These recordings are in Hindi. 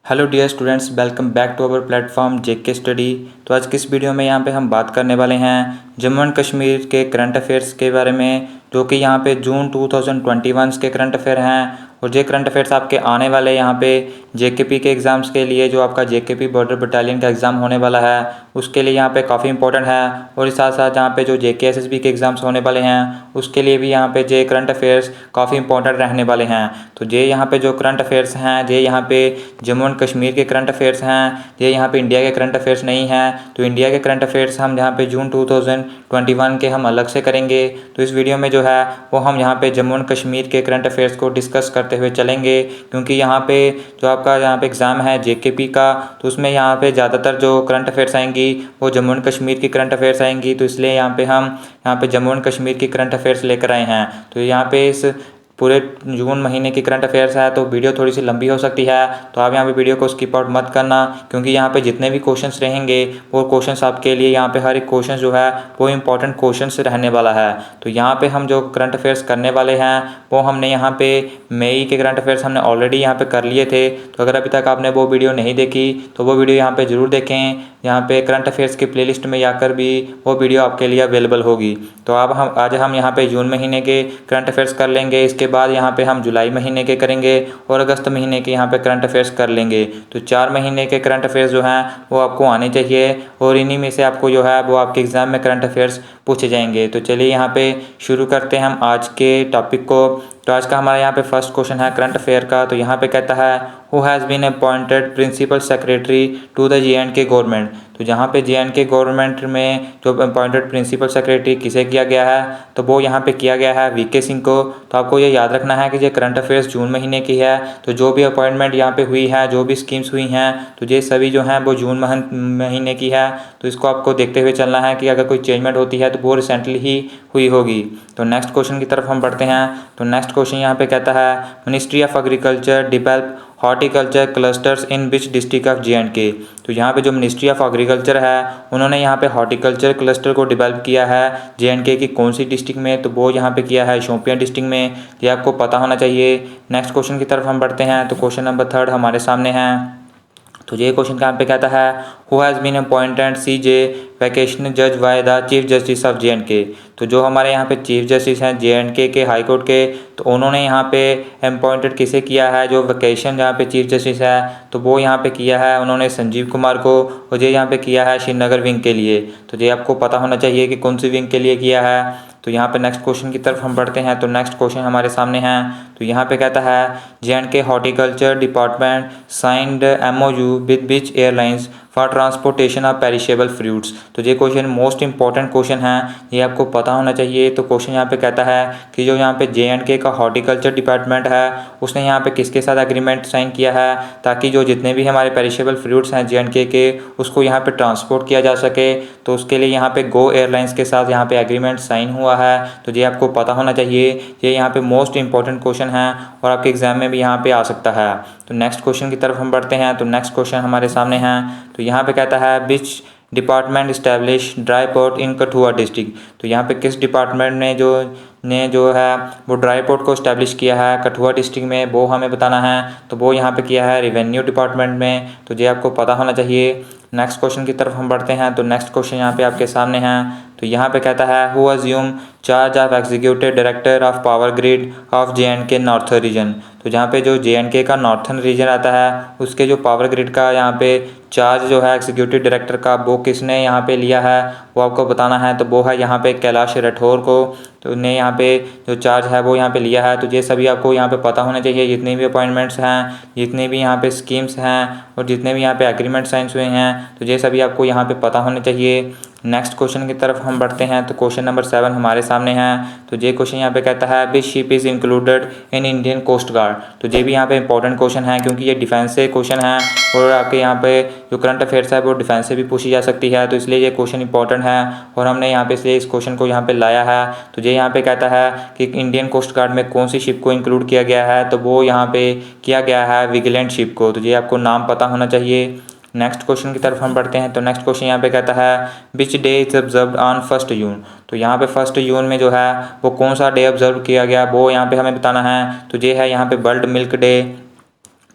Hello dear students, welcome back to our platform JK study. तो आज किस वीडियो में यहाँ पे हम बात करने वाले हैं जम्मू एंड कश्मीर के करंट अफेयर्स के बारे में, जो कि यहाँ पे जून 2021 के करंट अफेयर हैं। और ये करंट अफेयर्स आपके आने वाले यहाँ पे जेकेपी के एग्ज़ाम्स के लिए, जो आपका जेकेपी बॉर्डर बटालियन का एग्ज़ाम होने वाला है उसके लिए यहाँ पे काफ़ी इंपॉर्टेंट है। और इस साथ साथ यहाँ पे जो जेके एसएसबी के एग्ज़ाम्स होने वाले हैं उसके लिए भी यहाँ पे जे करंट अफेयर्स काफ़ी इंपॉर्टेंट रहने वाले हैं। तो ये यहाँ पे जो करंट अफेयर्स हैं, ये यहाँ पे जम्मू एंड कश्मीर के करंट अफेयर्स हैं, ये यहाँ पे इंडिया के करंट अफेयर्स नहीं हैं। तो इंडिया के करंट अफेयर्स हम यहाँ पे जून 2021 के हम अलग से करेंगे। तो इस वीडियो में जो है वो हम यहाँ पे जम्मू एंड कश्मीर के करंट अफेयर्स को डिस्कस करते हुए चलेंगे, क्योंकि यहाँ पे जो आपका यहाँ पे एग्ज़ाम है जेकेपी का, तो उसमें यहाँ पे ज़्यादातर जो करंट अफेयर्स आएंगी वो जम्मू एंड कश्मीर की करंट अफेयर्स आएंगी। तो इसलिए यहाँ पे हम यहाँ पे जम्मू एंड कश्मीर की करंट अफेयर्स लेकर आए हैं। तो यहाँ पे इस पूरे जून महीने की करंट अफेयर्स है, तो वीडियो थोड़ी सी लंबी हो सकती है। तो आप यहाँ पे वीडियो को स्किप आउट मत करना, क्योंकि यहाँ पे जितने भी क्वेश्चंस रहेंगे वो क्वेश्चंस आपके लिए, यहाँ पे हर एक क्वेश्चन जो है वो इंपॉर्टेंट क्वेश्चंस रहने वाला है। तो यहाँ पे हम जो करंट अफेयर्स करने वाले हैं वो हमने यहाँ पे मई के करंट अफेयर्स हमने ऑलरेडी यहाँ पे कर लिए थे। तो अगर अभी तक आपने वो वीडियो नहीं देखी तो वो वीडियो यहाँ पे ज़रूर देखें। यहाँ पे करंट अफेयर्स की प्लेलिस्ट में जाकर भी वो वीडियो आपके लिए अवेलेबल होगी। तो अब आज हम यहाँ पे जून महीने के करंट अफेयर्स कर लेंगे। इसके बाद यहाँ पे हम जुलाई महीने के करेंगे और अगस्त महीने के यहाँ पे करंट अफेयर्स कर लेंगे। तो 4 महीने के करंट अफेयर्स जो हैं वो आपको आने चाहिए, और इन्हीं में से आपको जो है वो आपके एग्ज़ाम में करंट अफेयर्स पूछे जाएंगे। तो चलिए यहाँ पे शुरू करते हैं हम आज के टॉपिक को। तो आज का हमारा यहाँ पे फर्स्ट क्वेश्चन है करंट अफेयर का। तो यहाँ पे कहता है who has been appointed principal secretary to the JNK government. तो जहाँ पे JNK गवर्नमेंट में जो अपॉइंटेड प्रिंसिपल सेक्रेटरी किसे किया गया है, तो वो यहाँ पे किया गया है VK सिंह को। तो आपको ये याद रखना है कि ये करंट अफेयर्स जून महीने की है। तो जो भी अपॉइंटमेंट यहाँ पे हुई है, जो भी स्कीम्स हुई हैं, तो ये सभी जो हैं वो जून महीने की है। तो इसको आपको देखते हुए चलना है कि अगर कोई चेंजमेंट होती है तो वो रिसेंटली ही हुई होगी। तो नेक्स्ट क्वेश्चन की तरफ हम बढ़ते हैं। तो नेक्स्ट क्वेश्चन यहाँ पे कहता है ministry of agriculture develop horticulture clusters in which district of JNK। तो यहाँ पे जो मिनिस्ट्री ऑफ एग्रीकल्चर है उन्होंने यहाँ पे हॉर्टिकल्चर क्लस्टर को डेवलप किया है JNK की कौन सी डिस्ट्रिक्ट में, तो वो यहाँ पे किया है शोपियां डिस्ट्रिक्ट में। ये आपको पता होना चाहिए। नेक्स्ट क्वेश्चन की तरफ हम बढ़ते हैं। तो क्वेश्चन नंबर 3 हमारे सामने है। तो ये क्वेश्चन कहाँ पे कहता है who has been appointed CJ vacational जज by the chief justice of JNK। तो जो हमारे यहाँ पे चीफ जस्टिस हैं JNK के हाई कोर्ट के, तो उन्होंने यहाँ पे अपॉइंटेड किसे किया है, जो वैकेशन जहाँ पे चीफ जस्टिस है तो वो यहाँ पे किया है उन्होंने संजीव कुमार को। और ये यहाँ पे किया है श्रीनगर विंग के लिए। तो ये आपको पता होना चाहिए कि कौन सी विंग के लिए किया है। तो यहाँ पे नेक्स्ट क्वेश्चन की तरफ हम बढ़ते हैं। तो नेक्स्ट क्वेश्चन हमारे सामने हैं। तो यहाँ पे कहता है JNK horticulture department signed MOU with which airlines for transportation of perishable fruits. तो ये क्वेश्चन मोस्ट इंपॉर्टेंट क्वेश्चन है, ये आपको पता होना चाहिए। तो क्वेश्चन यहाँ पे कहता है कि जो यहाँ पे JNK का हॉर्टिकल्चर डिपार्टमेंट है उसने यहाँ पे किसके साथ एग्रीमेंट साइन किया है, ताकि जो जितने भी हमारे पेरिशेबल फ्रूट्स हैं JNK के उसको यहाँ पे ट्रांसपोर्ट किया जा सके। तो उसके लिए यहाँ पे गो एयरलाइंस के साथ यहाँ पे एग्रीमेंट साइन हुआ है। तो ये आपको पता होना चाहिए। ये यहाँ पे मोस्ट इंपॉर्टेंट क्वेश्चन है और आपके एग्जाम में भी यहाँ पे आ सकता है। तो नेक्स्ट क्वेश्चन की तरफ हम बढ़ते हैं। तो नेक्स्ट क्वेश्चन हमारे सामने हैं। तो यहाँ पे कहता है which department establish dry port in Kathua district. तो यहाँ पे किस डिपार्टमेंट ने जो है वो ड्राई पोर्ट को इस्टेब्लिश किया है कठुआ डिस्ट्रिक्ट में, वो हमें बताना है। तो वो यहाँ पे किया है रेवेन्यू डिपार्टमेंट में। तो ये आपको पता होना चाहिए। नेक्स्ट क्वेश्चन की तरफ हम बढ़ते हैं। तो नेक्स्ट क्वेश्चन यहाँ पे आपके सामने हैं। तो यहाँ पे कहता है who assume charge of executive director of power grid of JNK northern region. तो जहाँ पे जो JNK का नॉर्थन रीजन आता है उसके जो पावर ग्रिड का यहाँ पे चार्ज जो है एग्जीक्यूटिव डायरेक्टर का, वो किसने यहाँ पे लिया है वो आपको बताना है। तो वो है यहाँ पे कैलाश राठौर को। तो उन्हें यहाँ पे जो चार्ज है वो यहाँ पे लिया है। तो ये सभी आपको यहाँ पे पता होना चाहिए। जितने भी अपॉइंटमेंट्स हैं, जितने भी यहाँ पे स्कीम्स हैं और जितने भी यहाँ पे एग्रीमेंट साइंस हुए हैं, तो ये सभी आपको यहाँ पे पता होने चाहिए। नेक्स्ट क्वेश्चन की तरफ हम बढ़ते हैं। तो क्वेश्चन नंबर 7 हमारे सामने है। तो ये क्वेश्चन यहाँ पे कहता है which ship is included in Indian coast guard. तो ये भी यहाँ पे इंपॉर्टेंट क्वेश्चन है, क्योंकि ये डिफेंस से क्वेश्चन है और आपके यहाँ पे जो करंट अफेयर्स है वो डिफेंस से भी पूछी जा सकती है। तो इसलिए ये क्वेश्चन इंपॉर्टेंट है और हमने यहाँ पे इसलिए इस क्वेश्चन को यहाँ पे लाया है। तो ये यहाँ पे कहता है कि इंडियन कोस्ट गार्ड में कौन सी शिप को इंक्लूड किया गया है, तो वो यहाँ पे किया गया है विजिलेंट शिप को। तो ये आपको नाम पता होना चाहिए। नेक्स्ट क्वेश्चन की तरफ हम बढ़ते हैं। तो नेक्स्ट क्वेश्चन यहाँ पे कहता है which day is observed on 1 जून। तो यहाँ पे 1 जून में जो है वो कौन सा डे ऑब्जर्व किया गया वो यहाँ पे हमें बताना है। तो ये है यहाँ पे वर्ल्ड मिल्क डे।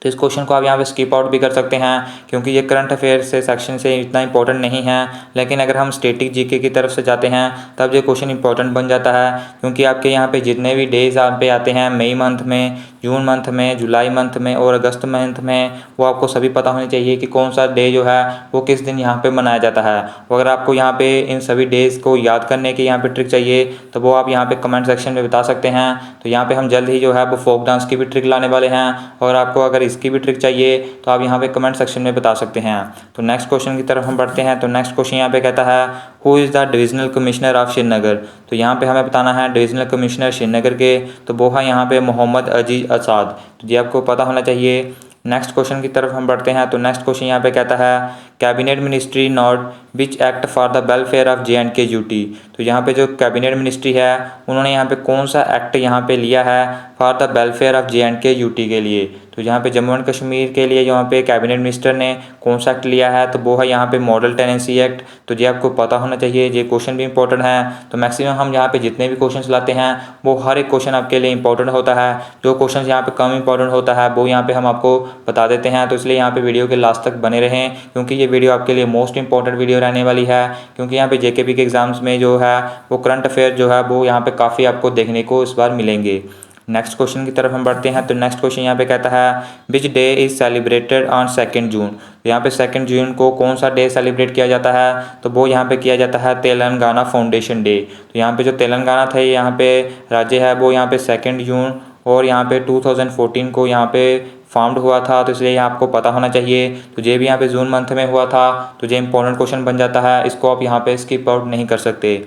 तो इस क्वेश्चन को आप यहाँ पे स्किप आउट भी कर सकते हैं क्योंकि ये करंट अफेयर से सेक्शन से इतना इंपॉर्टेंट नहीं है। लेकिन अगर हम स्टैटिक जीके की तरफ से जाते हैं तब ये क्वेश्चन इंपॉर्टेंट बन जाता है, क्योंकि आपके यहाँ पे जितने भी डेज आप पे आते हैं मई मंथ में, जून मंथ में, जुलाई मंथ में और अगस्त मंथ में, वो आपको सभी पता होने चाहिए कि कौन सा डे जो है वो किस दिन यहाँ पे मनाया जाता है। अगर आपको यहाँ पे इन सभी डेज़ को याद करने की यहाँ पे ट्रिक चाहिए तो वो आप यहाँ पे कमेंट सेक्शन में बता सकते हैं। तो यहाँ पे हम जल्द ही जो है वो फोक डांस की भी ट्रिक लाने वाले हैं, और आपको अगर इसकी भी ट्रिक चाहिए तो आप यहाँ पे कमेंट सेक्शन में बता सकते हैं। तो नेक्स्ट क्वेश्चन की तरफ हम बढ़ते हैं। तो नेक्स्ट क्वेश्चन यहाँ पे कहता है who is the divisional commissioner of Srinagar. तो यहाँ पे हमें बताना है डिविजनल कमिश्नर श्रीनगर के, तो वो है यहाँ पे मोहम्मद अजीज असाद। तो ये आपको पता होना चाहिए। नेक्स्ट क्वेश्चन की तरफ हम बढ़ते हैं। तो नेक्स्ट क्वेश्चन यहाँ पे कहता है cabinet ministry note which act for the welfare of JNK UT. तो यहाँ पे जो कैबिनेट मिनिस्ट्री है उन्होंने यहाँ पे कौन सा एक्ट यहाँ पे लिया है for the welfare of JNK UT के लिए। तो यहाँ पे जम्मू एंड कश्मीर के लिए यहाँ पे कैबिनेट मिनिस्टर ने कौन सा एक्ट लिया है, तो वो है यहाँ पे मॉडल टेनेंसी एक्ट। तो ये आपको पता होना चाहिए, ये क्वेश्चन भी इंपॉर्टेंट है। तो मैक्सिमम हम यहाँ पे जितने भी क्वेश्चन लाते हैं वो हर एक क्वेश्चन आपके लिए इंपॉर्टेंट होता है। जो क्वेश्चन यहाँ पे कम इंपॉर्टेंट होता है वो यहाँ पे हम आपको बता देते हैं। तो इसलिए यहाँ पे वीडियो के लास्ट तक बने रहें, क्योंकि ये वीडियो आपके लिए मोस्ट इंपॉर्टेंट वीडियो रहने वाली है। क्योंकि यहाँ पे JKP के एग्जाम्स में जो है वो करंट अफेयर जो है वो यहाँ पे काफ़ी आपको देखने को इस बार मिलेंगे। नेक्स्ट क्वेश्चन की तरफ हम बढ़ते हैं। तो नेक्स्ट क्वेश्चन यहाँ पे कहता है which day is celebrated on 2 जून। तो यहाँ पे 2 जून को कौन सा डे सेलिब्रेट किया जाता है, तो वो यहाँ पे किया जाता है तेलंगाना फाउंडेशन डे। तो यहाँ पे जो तेलंगाना था यहाँ पे राज्य है वो यहाँ पे 2 जून और यहाँ पे 2014 को यहाँ पे फाउंड हुआ था। तो इसलिए आपको पता होना चाहिए। तो ये भी यहाँ पे जून मंथ में हुआ था, तो ये इंपॉर्टेंट क्वेश्चन बन जाता है, इसको आप यहाँ पे स्किप आउट नहीं कर सकते।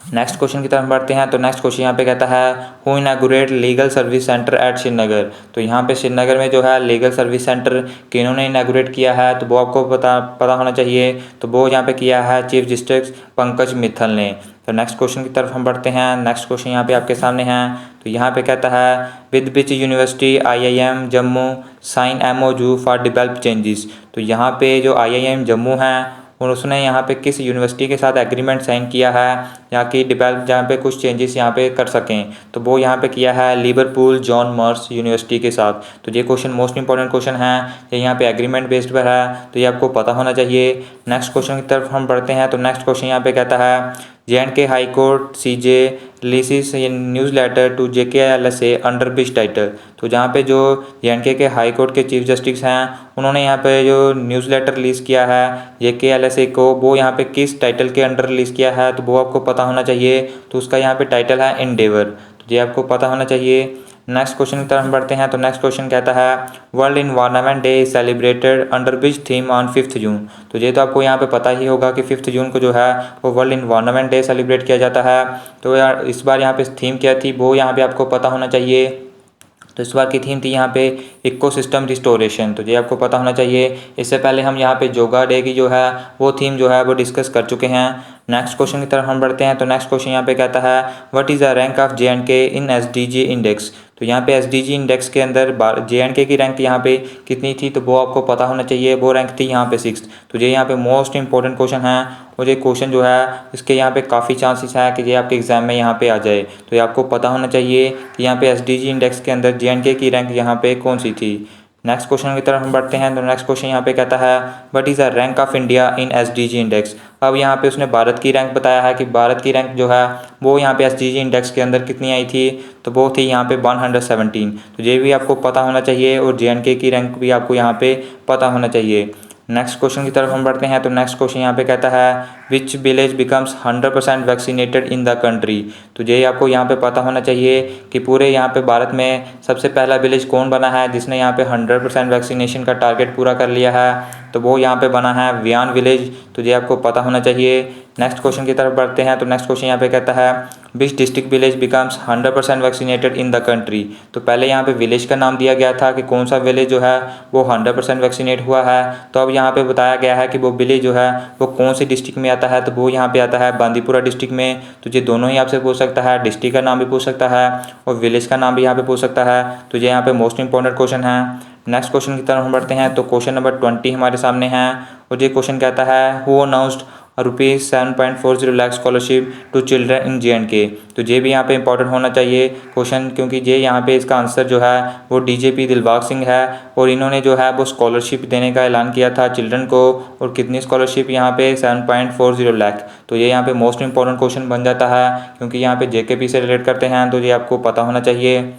नेक्स्ट क्वेश्चन की तरफ बढ़ते हैं। तो नेक्स्ट क्वेश्चन यहाँ पे कहता है who inaugurate legal service centre at Srinagar. तो यहाँ पे श्रीनगर में जो है लीगल सर्विस सेंटर किन्होंने इनॉग्रेट किया है, तो वो आपको पता होना चाहिए। तो वो यहाँ पे किया है चीफ जस्टिस पंकज मित्तल ने। तो नेक्स्ट क्वेश्चन की तरफ हम बढ़ते हैं। नेक्स्ट क्वेश्चन यहाँ पे आपके सामने है। तो यहाँ पे कहता है with which university IIM Jammu sign MOU for develop changes. तो यहाँ पे जो IIM जम्मू है और उसने यहाँ पे किस यूनिवर्सिटी के साथ एग्रीमेंट साइन किया है यहाँ की डेवलप जहाँ पे कुछ चेंजेस यहाँ पे कर सकें, तो वो यहाँ पे किया है लिवरपूल जॉन मर्स यूनिवर्सिटी के साथ। तो ये क्वेश्चन मोस्ट इंपॉर्टेंट क्वेश्चन है, ये यहाँ पे एग्रीमेंट बेस्ड पर है, तो ये आपको पता होना चाहिए। नेक्स्ट क्वेश्चन की तरफ हम बढ़ते हैं। तो नेक्स्ट क्वेश्चन यहाँ पे कहता है JNK high court CJ releases a newsletter to JKLSA under which title. तो जहाँ पे जो JNK के हाई कोर्ट के चीफ जस्टिस हैं उन्होंने यहाँ पे जो न्यूज़लेटर रिलीज़ किया है JKLSA को, वो यहाँ पे किस टाइटल के अंडर रिलीज़ किया है, तो वो आपको पता होना चाहिए। तो उसका यहाँ पे टाइटल है एंडेवर। तो ये आपको पता होना चाहिए। नेक्स्ट क्वेश्चन की तरफ हम बढ़ते हैं। तो नेक्स्ट क्वेश्चन कहता है world environment day celebrated under which theme on 5 जून। तो ये तो आपको यहाँ पे पता ही होगा कि 5 जून को जो है वो वर्ल्ड इन्वायरमेंट डे सेलिब्रेट किया जाता है। तो यार इस बार यहाँ पे थीम क्या थी वो यहाँ पे आपको पता होना चाहिए। तो इस बार की थीम थी यहाँ पे इकोसिस्टम रिस्टोरेशन। तो ये आपको पता होना चाहिए। इससे पहले हम यहाँ पे योगा डे की जो है वो थीम जो है वो डिस्कस कर चुके हैं। नेक्स्ट क्वेश्चन की तरफ हम बढ़ते हैं। तो नेक्स्ट क्वेश्चन यहाँ पे कहता है what is the rank of JNK in SDG index. तो यहाँ पे SDG इंडेक्स के अंदर JNK की रैंक यहाँ पे कितनी थी, तो वो आपको पता होना चाहिए। वो रैंक थी यहाँ पे 6th। तो ये यहाँ पे मोस्ट इंपॉर्टेंट क्वेश्चन है, और ये क्वेश्चन जो है इसके यहाँ पे काफ़ी चांसेस है कि ये आपके एग्जाम में यहाँ पे आ जाए। तो ये आपको पता होना चाहिए कि यहाँ पे SDG इंडेक्स के अंदर JNK की रैंक यहाँ पे कौन सी थी। नेक्स्ट क्वेश्चन की तरफ हम बढ़ते हैं। तो नेक्स्ट क्वेश्चन यहाँ पे कहता है what is the rank of India in SDG index. अब यहाँ पे उसने भारत की रैंक बताया है कि भारत की रैंक जो है वो यहाँ पे SDG इंडेक्स के अंदर कितनी आई थी, तो वो थी यहाँ पे 117। तो ये भी आपको पता होना चाहिए, और JNK की रैंक भी आपको यहाँ पे पता होना चाहिए। नेक्स्ट क्वेश्चन की तरफ हम बढ़ते हैं। तो नेक्स्ट क्वेश्चन यहाँ पे कहता है which village becomes 100% vaccinated in the country. तो ये आपको यहाँ पे पता होना चाहिए कि पूरे यहाँ पे भारत में सबसे पहला विलेज कौन बना है जिसने यहाँ पे 100% वैक्सीनेशन का टारगेट पूरा कर लिया है, तो वो यहाँ पे बना है वियान विलेज। तो ये आपको पता होना चाहिए। नेक्स्ट क्वेश्चन की तरफ बढ़ते हैं। तो नेक्स्ट क्वेश्चन यहाँ पे कहता है which district village becomes 100% vaccinated in the country. तो पहले यहाँ पे विलेज का नाम दिया गया था कि कौन सा विलेज जो है वो 100% वैक्सीनेट हुआ है। तो अब यहाँ पे बताया गया है कि वो विलेज जो है वो कौन सी डिस्ट्रिक्ट में आता है, तो वो यहाँ पे आता है बांदीपुरा डिस्ट्रिक्ट में। तो ये दोनों ही आपसे पूछ सकता है, डिस्ट्रिक्ट का नाम भी पूछ सकता है और विलेज का नाम भी यहाँ पे पूछ सकता है। तो ये यहाँ पे मोस्ट इंपॉर्टेंट क्वेश्चन है। नेक्स्ट क्वेश्चन की तरफ हम बढ़ते हैं। तो क्वेश्चन नंबर 20 हमारे सामने है, और ये क्वेश्चन कहता है who announced ₹7.40 lakh scholarship to children in JNK। तो ये भी यहाँ पे इंपॉर्टेंट होना चाहिए क्वेश्चन, क्योंकि ये यहाँ पे इसका आंसर जो है वो DJP दिलबाग सिंह है, और इन्होंने जो है वो स्कॉलरशिप देने का ऐलान किया था चिल्ड्रन को। और कितनी स्कॉलरशिप यहाँ पे 7.40 लाख। तो ये यहाँ पे मोस्ट इंपॉर्टेंट क्वेश्चन बन जाता है, क्योंकि यहाँ पे JKP से रिलेट करते हैं, तो ये आपको पता होना चाहिए।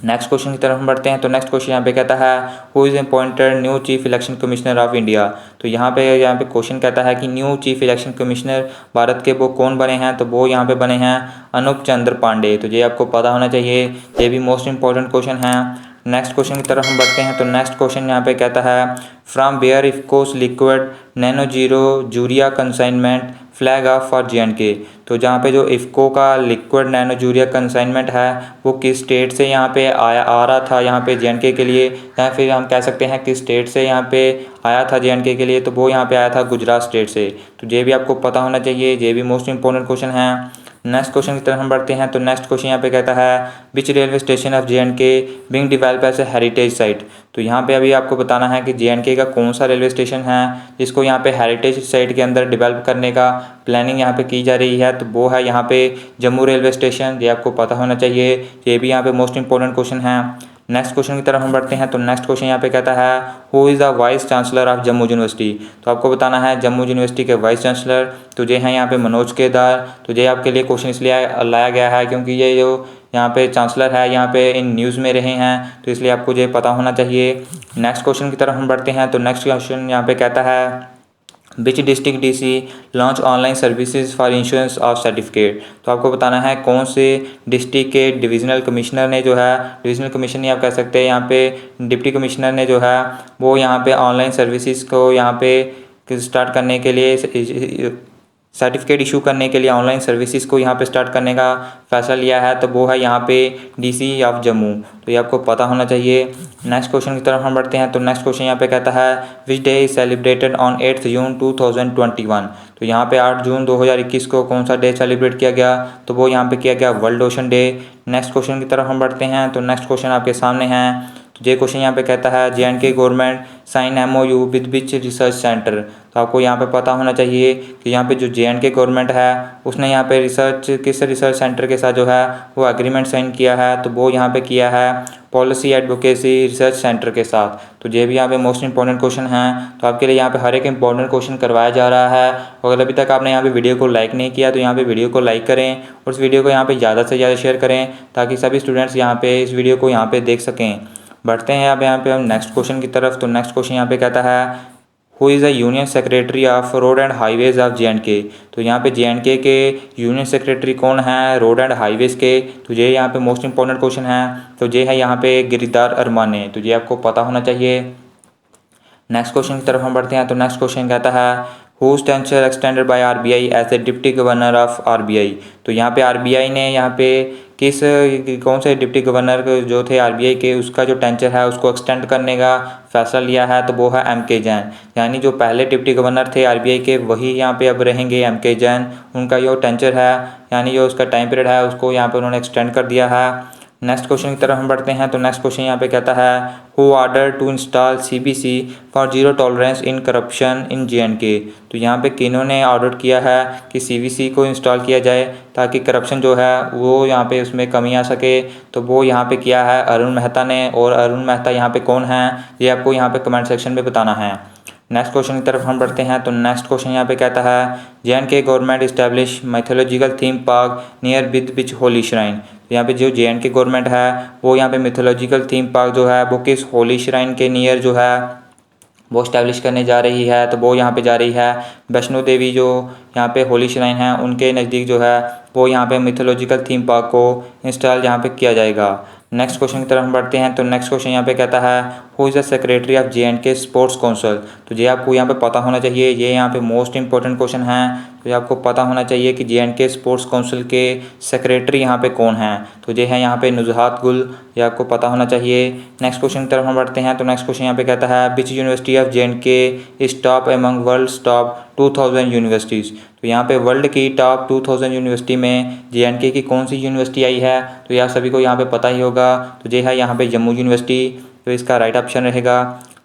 नेक्स्ट क्वेश्चन की तरफ हम बढ़ते हैं। तो नेक्स्ट क्वेश्चन यहाँ पे कहता है who is appointed new chief election commissioner of India. तो यहाँ पे क्वेश्चन कहता है कि new chief election commissioner Bharat के वो कौन बने हैं। तो वो यहाँ पे बने हैं अनूप चंद्र पांडे। तो ये आपको पता होना चाहिए, ये भी मोस्ट इंपॉर्टेंट क्वेश्चन है। नेक्स्ट क्वेश्चन की तरफ हम बढ़ते हैं। तो नेक्स्ट क्वेश्चन यहाँ पे कहता है from where IFFCO's liquid nano zero urea consignment flag off for JNK। तो जहाँ पे जो इफको का लिक्विड नैनो जूरिया कंसाइनमेंट है वो किस स्टेट से यहाँ पे आ रहा था यहाँ पे JNK के लिए, या फिर हम कह सकते हैं किस स्टेट से यहाँ पे आया था JNK के लिए। तो वो यहाँ पे आया था गुजरात स्टेट से। तो ये भी आपको पता होना चाहिए, ये भी मोस्ट इंपॉर्टेंट क्वेश्चन है। नेक्स्ट क्वेश्चन की तरफ हम बढ़ते हैं। तो नेक्स्ट क्वेश्चन यहाँ पे कहता है which railway station of JNK being develop as a heritage site. तो यहाँ पे अभी आपको बताना है कि JNK का कौन सा रेलवे स्टेशन है जिसको यहाँ पे हेरिटेज साइट के अंदर डेवलप करने का प्लानिंग यहाँ पे की जा रही है। तो वो है यहाँ पे जम्मू रेलवे स्टेशन। ये आपको पता होना चाहिए, ये भी यहाँ पे मोस्ट इंपॉर्टेंट क्वेश्चन है। नेक्स्ट क्वेश्चन की तरफ हम बढ़ते हैं। तो नेक्स्ट क्वेश्चन यहाँ पे कहता है who is the vice chancellor of Jammu university. तो आपको बताना है जम्मू यूनिवर्सिटी के वाइस चांसलर तो ये हैं यहाँ पे मनोज केदार। तो ये आपके लिए क्वेश्चन इसलिए लाया गया है क्योंकि ये जो यहाँ पे चांसलर है यहाँ पे इन न्यूज़ में रहे हैं, तो इसलिए आपको ये पता होना चाहिए। नेक्स्ट क्वेश्चन की तरफ हम बढ़ते हैं। तो नेक्स्ट क्वेश्चन यहाँ पे कहता है which district DC launch online services for insurance of certificate. तो आपको बताना है कौन से डिस्ट्रिक्ट के डिविजनल कमिश्नर ने जो है, डिविजनल कमिश्नर आप कह सकते हैं यहाँ पे डिप्टी कमिश्नर ने जो है वो यहाँ पे ऑनलाइन सर्विसेज को यहाँ पे स्टार्ट करने के लिए सर्टिफिकेट इशू करने के लिए ऑनलाइन सर्विसेज को यहाँ पे स्टार्ट करने का फैसला लिया है। तो वो है यहाँ पे DC ऑफ जम्मू। तो ये आपको पता होना चाहिए। नेक्स्ट क्वेश्चन की तरफ हम बढ़ते हैं। तो नेक्स्ट क्वेश्चन यहाँ पे कहता है which day is celebrated on 8 जून 2021। तो यहाँ पे 8 जून 2021 को कौन सा डे सेलिब्रेट किया गया। तो वो यहाँ पे किया गया world ocean day. Next question की तरफ हम बढ़ते हैं। तो नेक्स्ट क्वेश्चन आपके सामने है। तो ये क्वेश्चन यहाँ पे कहता है JNK government sign MOU with which research centre. तो आपको यहाँ पे पता होना चाहिए कि यहाँ पे जो JNK गवर्नमेंट है उसने यहाँ पे किस रिसर्च सेंटर के साथ जो है वो एग्रीमेंट साइन किया है। तो वो यहाँ पे किया है पॉलिसी एडवोकेसी रिसर्च सेंटर के साथ। तो ये भी यहाँ पे मोस्ट इंपॉर्टेंट क्वेश्चन है। तो आपके लिए यहाँ पे हर एक इंपॉर्टेंट क्वेश्चन करवाया जा रहा है। अगर अभी तक आपने यहाँ पे वीडियो को लाइक नहीं किया तो यहाँ पे वीडियो को लाइक करें और इस वीडियो को यहाँ पे ज़्यादा से ज़्यादा शेयर करें ताकि सभी स्टूडेंट्स यहाँ पे इस वीडियो को यहाँ पे देख सकें। बढ़ते हैं अब यहाँ पे हम नेक्स्ट क्वेश्चन की तरफ। तो नेक्स्ट क्वेश्चन यहाँ पे कहता है who is the union secretary of road and highways of JNK। तो यहाँ पे JNK के यूनियन सेक्रेटरी कौन है रोड एंड हाईवेज के। तो ये यहाँ पे मोस्ट इंपॉर्टेंट क्वेश्चन है। तो ये है यहाँ पे गिरिदार अरमाने। तो ये आपको पता होना चाहिए। नेक्स्ट क्वेश्चन की तरफ हम बढ़ते हैं। तो नेक्स्ट क्वेश्चन कहता है whose tenure extended by RBI as a deputy governor of RBI। तो यहाँ पे RBI ने यहाँ पे कौन से डिप्टी गवर्नर जो थे RBI के उसका जो टेंचर है उसको एक्सटेंड करने का फैसला लिया है। तो वो है MK जैन। यानी जो पहले डिप्टी गवर्नर थे RBI के वही यहाँ पे अब रहेंगे MK जैन। उनका जो टेंचर है यानी जो उसका टाइम पीरियड है उसको यहाँ पे उन्होंने एक्सटेंड कर दिया है। नेक्स्ट क्वेश्चन की तरफ हम बढ़ते हैं। तो नेक्स्ट क्वेश्चन यहाँ पे कहता है who order to install CBC for zero tolerance in corruption in JNK। तो यहाँ पे किन्होंने ऑर्डर किया है कि CBC को इंस्टॉल किया जाए ताकि करप्शन जो है वो यहाँ पे उसमें कमी आ सके। तो वो यहाँ पे किया है अरुण मेहता ने। और अरुण मेहता यहाँ पे कौन है ये आपको यहाँ पे कमेंट सेक्शन में बताना है। नेक्स्ट क्वेश्चन की तरफ हम बढ़ते हैं। तो नेक्स्ट क्वेश्चन यहाँ पे कहता है JNK government establish mythological theme park near with which Holi shrine. तो यहाँ पे जो JNK गवर्नमेंट है वो यहाँ पे मिथोलॉजिकल थीम पार्क जो है वो किस होली श्राइन के नियर जो है वो इस्टेब्लिश करने जा रही है। तो वो यहाँ पे जा रही है वैष्णो देवी जो यहाँ पे होली श्राइन है उनके नज़दीक जो है वो यहाँ पे मिथोलॉजिकल थीम पार्क को इंस्टॉल यहाँ पे किया जाएगा। नेक्स्ट क्वेश्चन की तरफ हम बढ़ते हैं। तो नेक्स्ट क्वेश्चन यहाँ पे कहता है who is the secretary of JNK sports council. तो ये आपको यहाँ पे पता होना चाहिए, ये यहाँ पे मोस्ट इंपॉर्टेंट क्वेश्चन है। तो ये आपको पता होना चाहिए कि JNK स्पोर्ट्स काउंसिल के सेक्रेटरी यहाँ पे कौन है। तो ये है यहाँ पे नुजहात गुल, ये आपको पता होना चाहिए। नेक्स्ट क्वेश्चन की तरफ हम बढ़ते हैं। तो नेक्स्ट क्वेश्चन यहाँ पे कहता है which university of JNK is top among world top 2000 universities. तो यहाँ पे वर्ल्ड की टॉप 2000 यूनिवर्सिटी में JNK की कौन सी यूनिवर्सिटी आई है। तो यह सभी को यहाँ पे पता ही होगा। तो ये है यहाँ पे जम्मू यूनिवर्सिटी। तो इसका राइट ऑप्शन रहेगा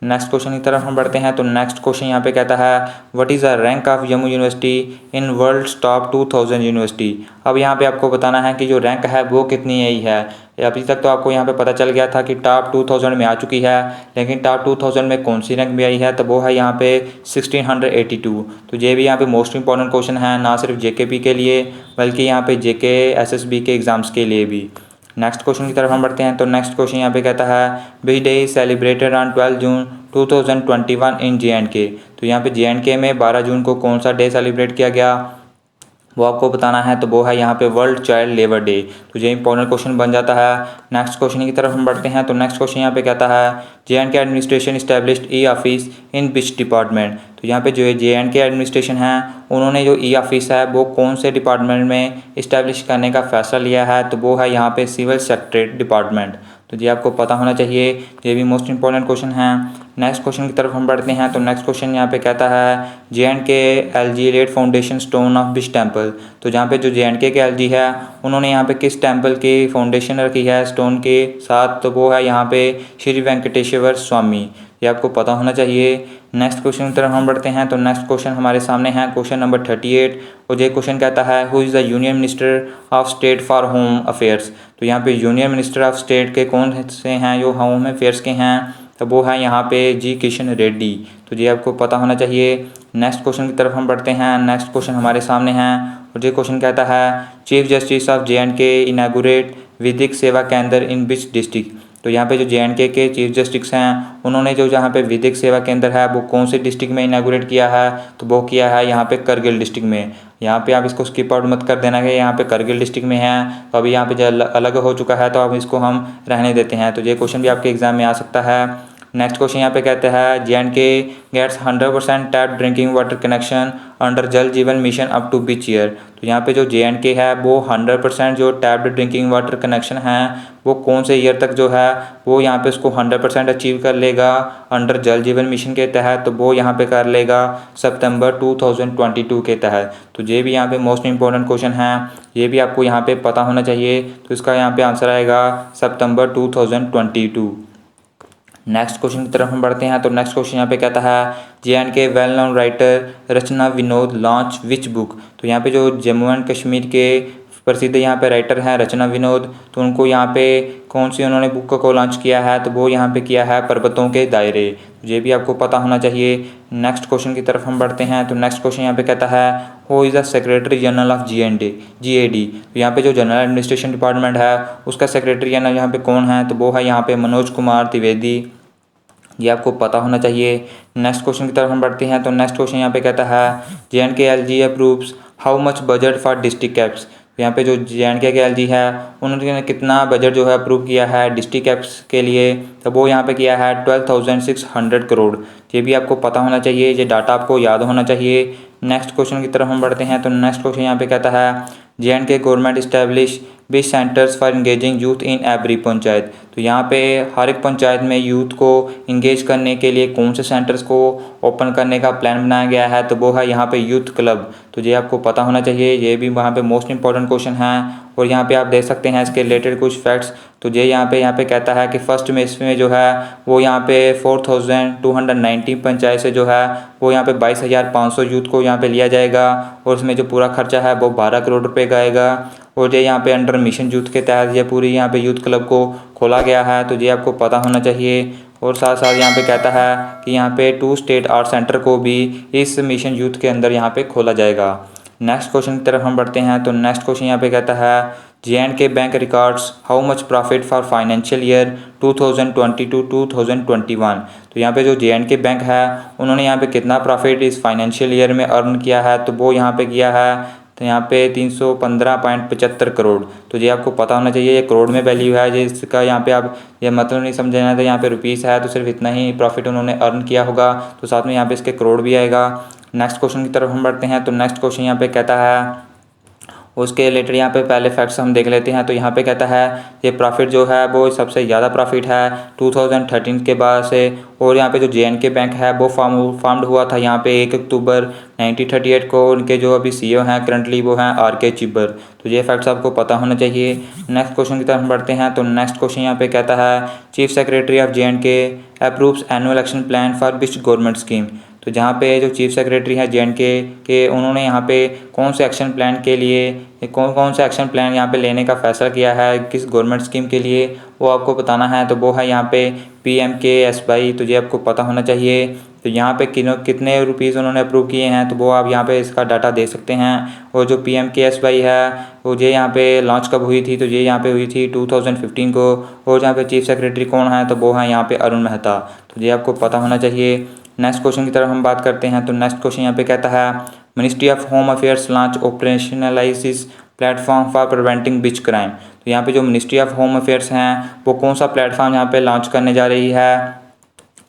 नेक्स्ट क्वेश्चन की तरफ हम बढ़ते हैं। तो नेक्स्ट क्वेश्चन यहाँ पे कहता है what is the rank of Jammu university in world top 2000 university. अब यहाँ पे आपको बताना है कि जो रैंक है वो कितनी आई है। अभी तक तो आपको यहाँ पे पता चल गया था कि टॉप 2000 में आ चुकी है, लेकिन टॉप 2000 में कौन सी रैंक में आई है, तो वो है यहाँ पे 1682। तो ये भी यहाँ पे मोस्ट इंपॉर्टेंट क्वेश्चन है, ना सिर्फ जेकेपी के लिए बल्कि यहाँ पे जेके एसएसबी के एग्ज़ाम्स के लिए भी। नेक्स्ट क्वेश्चन की तरफ हम बढ़ते हैं। तो नेक्स्ट क्वेश्चन यहाँ पे कहता है which day is celebrated on 12 June 2021 in JNK। तो यहाँ पे JNK में 12 जून को कौन सा डे सेलिब्रेट किया गया वो आपको बताना है। तो वो है यहाँ पे वर्ल्ड चाइल्ड लेबर डे। तो ये इंपॉर्टेंट क्वेश्चन बन जाता है। नेक्स्ट क्वेश्चन की तरफ हम बढ़ते हैं। तो नेक्स्ट क्वेश्चन यहाँ पे कहता है JNK administration established e office in which department. तो यहाँ पे जो JNK एडमिनिस्ट्रेशन है उन्होंने जो ई ऑफिस है वो कौन से डिपार्टमेंट में इस्टेब्लिश करने का फैसला लिया है, तो वो है यहाँ पे सिविल सेक्रेटरीट डिपार्टमेंट। तो ये आपको पता होना चाहिए, ये भी मोस्ट इंपॉर्टेंट क्वेश्चन है। नेक्स्ट क्वेश्चन की तरफ हम बढ़ते हैं। तो नेक्स्ट क्वेश्चन यहाँ पे कहता है JNK LG laid foundation stone of which temple. तो जहाँ पे जो JNK के LG है उन्होंने यहाँ पे किस टेम्पल की फाउंडेशन रखी है स्टोन के साथ, तो वो है यहाँ पे श्री वेंकटेश्वर स्वामी। ये आपको पता होना चाहिए। नेक्स्ट क्वेश्चन की तरफ हम बढ़ते हैं। तो नेक्स्ट क्वेश्चन हमारे सामने है क्वेश्चन नंबर 38 और ये क्वेश्चन कहता है who is the union minister of state for home affairs. तो यहाँ पे यूनियन मिनिस्टर ऑफ स्टेट के कौन से हैं जो होम अफेयर्स के हैं, तो वो है यहाँ पे जी किशन रेड्डी। तो ये आपको पता होना चाहिए। नेक्स्ट क्वेश्चन की तरफ हम बढ़ते हैं। नेक्स्ट क्वेश्चन हमारे सामने है और ये क्वेश्चन कहता है chief justice of JNK inaugurate विधिक सेवा केंद्र इन विच डिस्ट्रिक्ट। तो यहाँ पे जो JNK के चीफ जस्टिस हैं उन्होंने जो जहाँ पे विधिक सेवा केंद्र है वो कौन से डिस्ट्रिक्ट में इनागुरेट किया है, तो वो किया है यहाँ पे करगिल डिस्ट्रिक्ट में। यहाँ पे आप इसको स्किप आउट मत कर देना कि यहाँ पे करगिल डिस्ट्रिक्ट में है, तो अभी यहाँ पे जो अलग हो चुका है तो अब इसको हम रहने देते हैं। तो ये क्वेश्चन भी आपके एग्जाम में आ सकता है। नेक्स्ट क्वेश्चन यहाँ पे कहते हैं JNK gets 100% tap drinking water connection under Jal Jeevan mission up to which year. तो यहाँ पे जो JNK है वो 100% जो टैप्ड ड्रिंकिंग वाटर कनेक्शन है वो कौन से ईयर तक जो है वो यहाँ पे उसको 100% अचीव कर लेगा अंडर जल जीवन मिशन के तहत, तो वो यहाँ पे कर लेगा सितंबर 2022 के तहत। तो ये भी यहाँ पे मोस्ट इंपॉर्टेंट क्वेश्चन है, ये भी आपको यहाँ पे पता होना चाहिए। तो इसका यहाँ पे आंसर आएगा सितंबर 2022। नेक्स्ट क्वेश्चन की तरफ हम बढ़ते हैं। तो नेक्स्ट क्वेश्चन यहाँ पे कहता है JNK well known writer Rachna Vinod launch which book. तो यहाँ पे जो जम्मू एंड कश्मीर के प्रसिद्ध यहाँ पे राइटर हैं रचना विनोद, तो उनको यहाँ पे कौन सी उन्होंने बुक को लॉन्च किया है, तो वो यहाँ पे किया है पर्वतों के दायरे। ये भी आपको पता होना चाहिए। नेक्स्ट क्वेश्चन की तरफ हम बढ़ते हैं। तो नेक्स्ट क्वेश्चन यहाँ पे कहता है who is the secretary general of GAD। तो यहाँ पे जो जनरल एडमिनिस्ट्रेशन डिपार्टमेंट है उसका सेक्रेटरी जनरल यहाँ पे कौन है, तो वो है यहाँ पे मनोज कुमार द्विवेदी। ये आपको पता होना चाहिए। नेक्स्ट क्वेश्चन की तरफ हम बढ़ते हैं। तो नेक्स्ट क्वेश्चन यहाँ पे कहता है JNK LG approves how much budget for district caps. यहाँ पे जो JNK के LG है उन्होंने कितना बजट जो है अप्रूव किया है डिस्ट्रिक्ट कैप्स के लिए, तो वो यहाँ पे किया है 12,600 करोड़। ये भी आपको पता होना चाहिए, ये डाटा आपको याद होना चाहिए। नेक्स्ट क्वेश्चन की तरफ हम बढ़ते हैं। तो नेक्स्ट क्वेश्चन यहाँ पे कहता है JNK government establish which centres for engaging youth in every panchayat. तो यहाँ पे हर एक पंचायत में यूथ को इंगेज करने के लिए कौन से सेंटर्स को ओपन करने का प्लान बनाया गया है, तो वो है यहाँ पे यूथ क्लब। तो ये आपको पता होना चाहिए, ये भी वहाँ पे मोस्ट इंपॉर्टेंट क्वेश्चन है। और यहाँ पे आप देख सकते हैं इसके रिलेटेड कुछ फैक्ट्स। तो ये यहाँ पे कहता है कि फर्स्ट में इसमें जो है वो यहाँ पे 4290 पंचायत से जो है वो यहाँ पे 22,500 यूथ को यहाँ पे लिया जाएगा और इसमें जो पूरा खर्चा है वो 12 करोड़ रुपए का आएगा। और ये यहाँ पे अंडर मिशन यूथ के तहत ये पूरी यहाँ पे यूथ क्लब को खोला गया है, तो ये आपको पता होना चाहिए। और साथ साथ यहाँ पे कहता है कि यहाँ पे 2 स्टेट आर्ट सेंटर को भी इस मिशन यूथ के अंदर यहाँ पे खोला जाएगा। नेक्स्ट क्वेश्चन की तरफ हम बढ़ते हैं। तो नेक्स्ट क्वेश्चन यहाँ पे कहता है JNK bank records how much profit for financial year 2022-2021। तो यहाँ पे जो JNK बैंक है उन्होंने यहाँ पे कितना प्रॉफिट इस फाइनेंशियल ईयर में अर्न किया है, तो वो यहाँ पे किया है तो यहाँ पे 315.75 करोड़। तो ये आपको पता होना चाहिए, ये करोड़ में वैल्यू है, जिसका यहाँ पे आप ये मतलब नहीं समझना है। तो यहाँ पे रुपीस है तो सिर्फ इतना ही प्रॉफिट उन्होंने अर्न किया होगा, तो साथ में यहाँ पे इसके करोड़ भी आएगा। नेक्स्ट क्वेश्चन की तरफ हम बढ़ते हैं। तो नेक्स्ट क्वेश्चन यहाँ पे कहता है उसके रिलेटेड यहाँ पे पहले फैक्ट्स हम देख लेते हैं। तो यहाँ पे कहता है ये प्रॉफिट जो है वो सबसे ज़्यादा प्रॉफिट है 2013 के बाद से। और यहाँ पे जो JNK बैंक है वो फार्म्ड हुआ था यहाँ पे 1 अक्टूबर 1938 को। उनके जो अभी CEO हैं करंटली वो हैं RK चिब्बर। तो ये फैक्ट्स आपको पता होना चाहिए। नेक्स्ट क्वेश्चन की तरफ हम बढ़ते हैं। तो नेक्स्ट क्वेश्चन यहाँ पे कहता है chief secretary of JNK approves annual action plan for which government scheme. तो जहाँ पे जो चीफ सेक्रेटरी हैं JNK के उन्होंने यहाँ पे कौन से एक्शन प्लान के लिए कौन सा एक्शन प्लान यहाँ पे लेने का फैसला किया है किस गवर्नमेंट स्कीम के लिए, वो आपको बताना है। तो वो है यहाँ पे PMKSY। तो ये आपको पता होना चाहिए। तो यहाँ पे कितने रुपीज़ उन्होंने अप्रूव किए हैं तो वो आप यहाँ पे इसका डाटा दे सकते हैं। और जो PMKSY है वो ये यहाँ पे लॉन्च कब हुई थी, तो ये यहाँ पे हुई थी 2015 को। और यहाँ पे चीफ सेक्रेटरी कौन है, तो वो है यहाँ पे अरुण मेहता। तो ये आपको पता होना चाहिए। नेक्स्ट क्वेश्चन की तरफ हम बात करते हैं। तो नेक्स्ट क्वेश्चन यहाँ पे कहता है ministry of home affairs launch operationalises platform for preventing बिच क्राइम। तो यहाँ पे जो मिनिस्ट्री ऑफ होम अफेयर्स हैं वो कौन सा प्लेटफॉर्म यहाँ पे लॉन्च करने जा रही है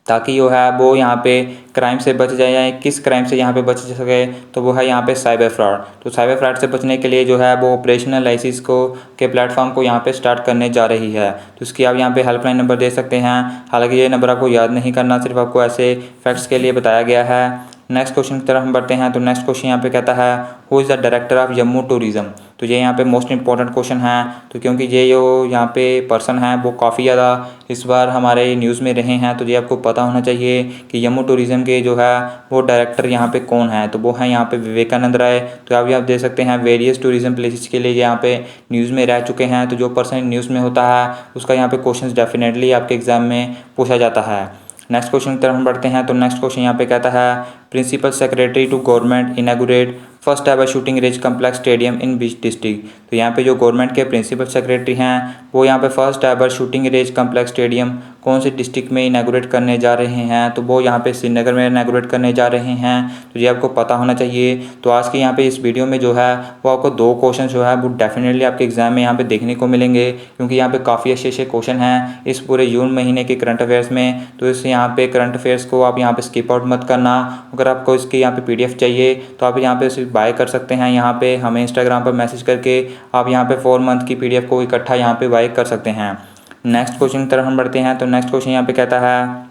ताकि जो है वो यहाँ पे क्राइम से बच जाए, या किस क्राइम से यहाँ पे बच सके, तो वो है यहाँ पे साइबर फ्रॉड। तो साइबर फ्रॉड से बचने के लिए जो है वो ऑपरेशनल लाइसेंस को के प्लेटफॉर्म को यहाँ पे स्टार्ट करने जा रही है। तो इसकी आप यहाँ पे हेल्पलाइन नंबर दे सकते हैं। हालांकि ये नंबर आपको याद नहीं करना, सिर्फ आपको ऐसे फैक्ट्स के लिए बताया गया है। नेक्स्ट क्वेश्चन की तरफ हम बढ़ते हैं। तो नेक्स्ट क्वेश्चन यहाँ पे कहता है who is the director of Jammu tourism. तो ये यहाँ पे मोस्ट इंपॉर्टेंट क्वेश्चन है। तो क्योंकि ये जो यहाँ पे पर्सन है वो काफ़ी ज़्यादा इस बार हमारे न्यूज़ में रहे हैं, तो ये आपको पता होना चाहिए कि जम्मू टूरिज़्म के जो है वो डायरेक्टर यहाँ पे कौन है। तो वो है यहाँ पे विवेकानंद राय। तो अभी आप देख सकते हैं वेरियस टूरिज़्म प्लेसेस के लिए यहाँ पे न्यूज़ में रह चुके हैं। तो जो पर्सन न्यूज़ में होता है उसका यहाँ पे क्वेश्चन डेफिनेटली आपके एग्जाम में पूछा जाता है। नेक्स्ट क्वेश्चन की तरफ हम बढ़ते हैं। तो नेक्स्ट क्वेश्चन यहाँ पे कहता है principal secretary to government inaugurate first ever shooting range complex stadium in which district. तो यहाँ पे जो गवर्नमेंट के प्रिंसिपल सेक्रेटरी हैं वो यहाँ पे first ever shooting range complex stadium कौन से डिस्ट्रिक्ट में इनॉग्रेट करने जा रहे हैं, तो वो यहाँ पे श्रीनगर में इनॉग्रेट करने जा रहे हैं। तो ये आपको पता होना चाहिए। तो आज के यहाँ पे इस वीडियो में जो है वो आपको 2 क्वेश्चन जो है वो डेफिनेटली आपके एग्जाम में यहाँ पे देखने को मिलेंगे, क्योंकि यहाँ पे काफ़ी अच्छे क्वेश्चन हैं इस पूरे जून महीने के करंट अफेयर्स में। तो इस यहाँ पे करंट अफेयर्स को आप यहाँ पे स्किप आउट मत करना। अगर आपको इसकी यहाँ पे PDF चाहिए तो आप यहाँ पे सिर्फ बाय कर सकते हैं। यहाँ पे हमें इंस्टाग्राम पर मैसेज करके आप यहाँ पे 4 मंथ की PDF को इकट्ठा यहाँ पे बाय कर सकते हैं। नेक्स्ट क्वेश्चन की तरफ हम बढ़ते हैं। तो नेक्स्ट क्वेश्चन यहाँ पे कहता है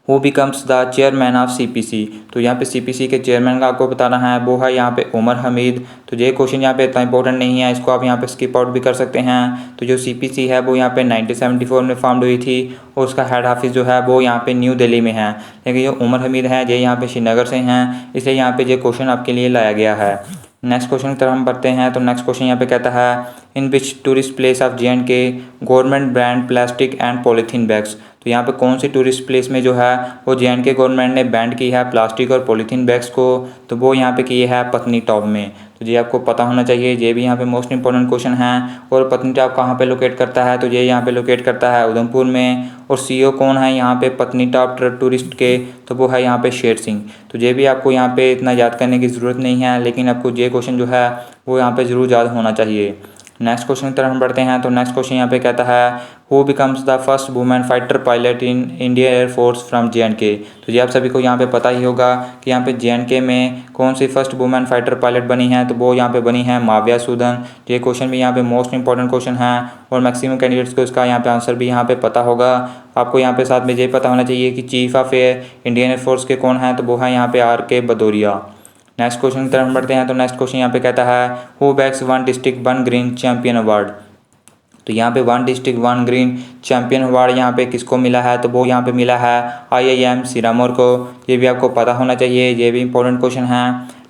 who becomes the chairman of CPC। तो यहाँ पे CPC के चेयरमैन का आपको बताना है, वो है यहाँ पे उमर हमीद। तो ये क्वेश्चन यहाँ पे इतना इंपॉर्टेंट नहीं है, इसको आप यहाँ पे स्किप आउट भी कर सकते हैं। तो जो CPC है वो यहाँ पे 1974 में फॉर्म्ड हुई थी और उसका हेड ऑफिस जो है वो यहाँ पे न्यू दिल्ली में है। लेकिन जो उमर हमीद है ये यहाँ पे श्रीनगर से हैं, इसलिए यहाँ पे ये क्वेश्चन आपके लिए लाया गया है। नेक्स्ट क्वेश्चन की तरफ हम बढ़ते हैं। तो नेक्स्ट क्वेश्चन यहाँ पे कहता है in which tourist place of JNK government brand plastic and polythene bags. तो यहाँ पे कौन सी टूरिस्ट प्लेस में जो है वो JNK गवर्नमेंट ने बैन की है प्लास्टिक और पॉलीथीन बैग्स को, तो वो यहाँ पे की है पत्नीटॉप में। तो ये आपको पता होना चाहिए, ये भी यहाँ पे मोस्ट इंपॉर्टेंट क्वेश्चन है। और पत्नीटॉप कहाँ पे लोकेट करता है, तो ये यहाँ पे लोकेट करता है उधमपुर में। और CEO कौन है यहाँ पे पत्नीटॉप टूरिस्ट के, तो वो है यहाँ पे शेर सिंह। तो ये भी आपको यहाँ पे इतना याद करने की ज़रूरत नहीं है, लेकिन आपको ये क्वेश्चन जो है वो यहाँ पे ज़रूर याद होना चाहिए। नेक्स्ट क्वेश्चन की तरफ हम बढ़ते हैं। तो नेक्स्ट क्वेश्चन यहाँ पे कहता है who becomes the first women fighter pilot in Indian air force from JNK। तो ये आप सभी को यहाँ पे पता ही होगा कि यहाँ पे JNK में कौन सी फर्स्ट वुमेन फाइटर पायलट बनी है, तो वो यहाँ पे बनी है माविया सूदन। ये क्वेश्चन भी यहाँ पे मोस्ट इंपॉर्टेंट क्वेश्चन है और मैक्सिमम कैंडिडेट्स को इसका यहाँ पे आंसर भी यहाँ पे पता होगा। आपको यहाँ पे साथ में ये पता होना चाहिए कि चीफ ऑफ इंडियन एयरफोर्स के कौन है, तो वो है यहाँ पे RK भदौरिया। नेक्स्ट क्वेश्चन की तरफ हम बढ़ते हैं। तो नेक्स्ट क्वेश्चन यहाँ पे कहता है who bags 1 district 1 green champion award. तो यहाँ पे 1 डिस्ट्रिक्ट 1 ग्रीन चैंपियन अवार्ड यहाँ पे किसको मिला है, तो वो यहाँ पे मिला है IIM सिरामौर को। ये भी आपको पता होना चाहिए, ये भी इंपॉर्टेंट क्वेश्चन है।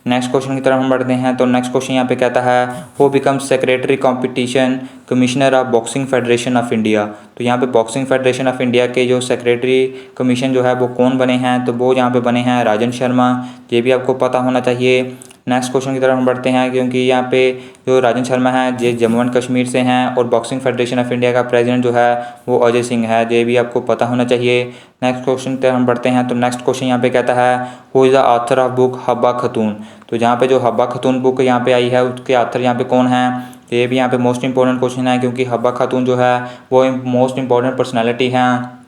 नेक्स्ट क्वेश्चन की तरफ हम बढ़ते हैं। तो नेक्स्ट क्वेश्चन यहाँ पे कहता है who becomes secretary competition commissioner of boxing federation of India. तो यहाँ पे बॉक्सिंग फेडरेशन ऑफ इंडिया के जो सेक्रेटरी कमीशन जो है वो कौन बने हैं, तो वो यहाँ पे बने हैं राजन शर्मा। ये भी आपको पता होना चाहिए। नेक्स्ट क्वेश्चन की तरफ हम बढ़ते हैं, क्योंकि यहाँ पे जो राजन शर्मा है ये जम्मू एंड कश्मीर से हैं और बॉक्सिंग फेडरेशन ऑफ इंडिया का प्रेसिडेंट जो है वो अजय सिंह है। ये भी आपको पता होना चाहिए। नेक्स्ट क्वेश्चन की तरफ हम बढ़ते हैं। तो नेक्स्ट क्वेश्चन यहाँ पे कहता है who is the author of book Habba Khatoon. तो जहाँ पे जो हब्बा खतून बुक यहाँ पे आई है उसके ऑथर यहाँ पे कौन है, तो ये भी यहाँ पे मोस्ट इंपॉर्टेंट क्वेश्चन है, क्योंकि हब्बा खातून जो है वो मोस्ट इंपॉर्टेंट पर्सनैलिटी हैं